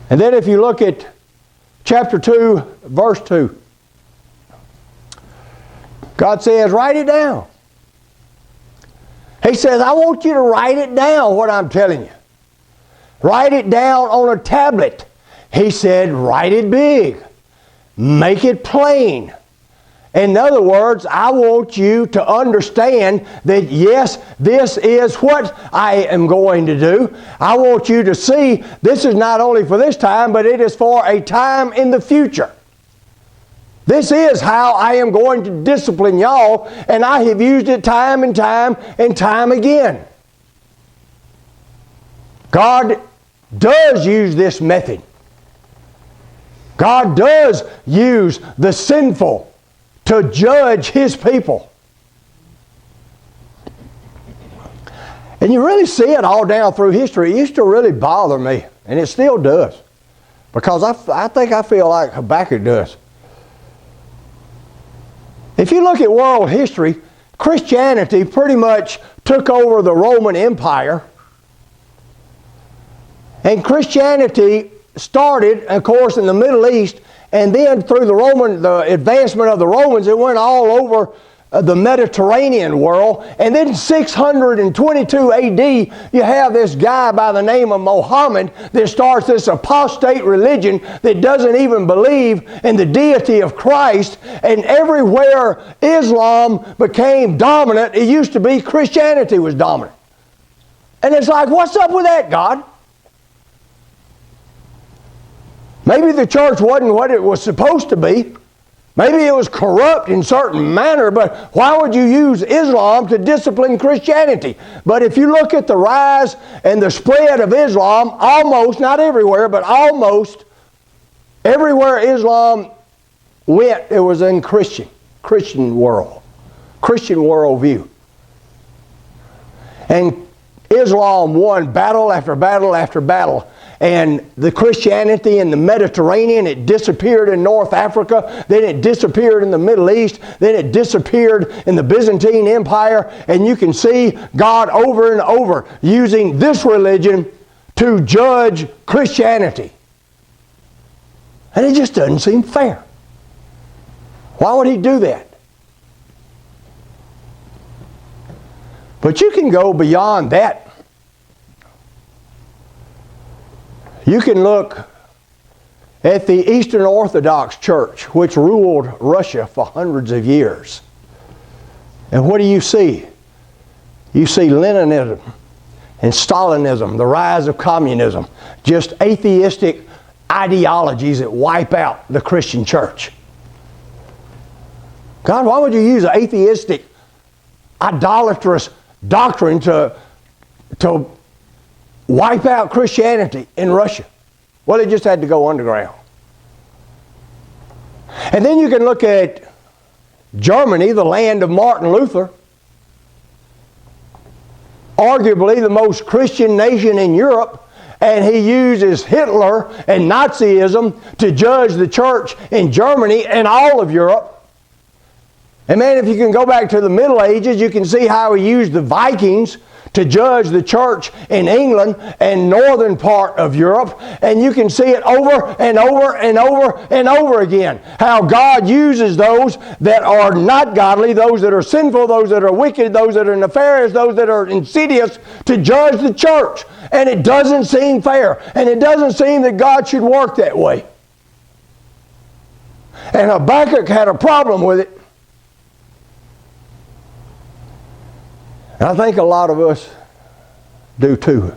And then if you look at chapter 2, verse 2, God says, write it down. He says, I want you to write it down, what I'm telling you. Write it down on a tablet. He said, write it big. Make it plain. In other words, I want you to understand that yes, this is what I am going to do. I want you to see this is not only for this time, but it is for a time in the future. This is how I am going to discipline y'all, and I have used it time and time and time again. God does use this method. God does use the sinful to judge His people. And you really see it all down through history. It used to really bother me, and it still does. Because I think I feel like Habakkuk does. If you look at world history, Christianity pretty much took over the Roman Empire. And Christianity started, of course, in the Middle East, and then through the advancement of the Romans, it went all over the Mediterranean world. And then 622 AD, you have this guy by the name of Muhammad that starts this apostate religion that doesn't even believe in the deity of Christ. And everywhere Islam became dominant, it used to be Christianity was dominant. And it's like, what's up with that, God? Maybe the church wasn't what it was supposed to be. Maybe it was corrupt in certain manner, but why would you use Islam to discipline Christianity? But if you look at the rise and the spread of Islam, almost, not everywhere, but almost everywhere Islam went, it was in Christian world, Christian worldview. And Islam won battle after battle after battle. And the Christianity in the Mediterranean, it disappeared in North Africa, then it disappeared in the Middle East, then it disappeared in the Byzantine Empire, and you can see God over and over using this religion to judge Christianity. And it just doesn't seem fair. Why would He do that? But you can go beyond that. You can look at the Eastern Orthodox Church, which ruled Russia for hundreds of years. And what do you see? You see Leninism and Stalinism, the rise of communism, just atheistic ideologies that wipe out the Christian church. God, why would you use an atheistic, idolatrous doctrine to wipe out Christianity in Russia? Well, it just had to go underground. And then you can look at Germany, the land of Martin Luther, arguably the most Christian nation in Europe, and he uses Hitler and Nazism to judge the church in Germany and all of Europe. And man, if you can go back to the Middle Ages, you can see how he used the Vikings to judge the church in England and northern part of Europe. And you can see it over and over and over and over again. How God uses those that are not godly, those that are sinful, those that are wicked, those that are nefarious, those that are insidious to judge the church. And it doesn't seem fair. And it doesn't seem that God should work that way. And Habakkuk had a problem with it. And I think a lot of us do too.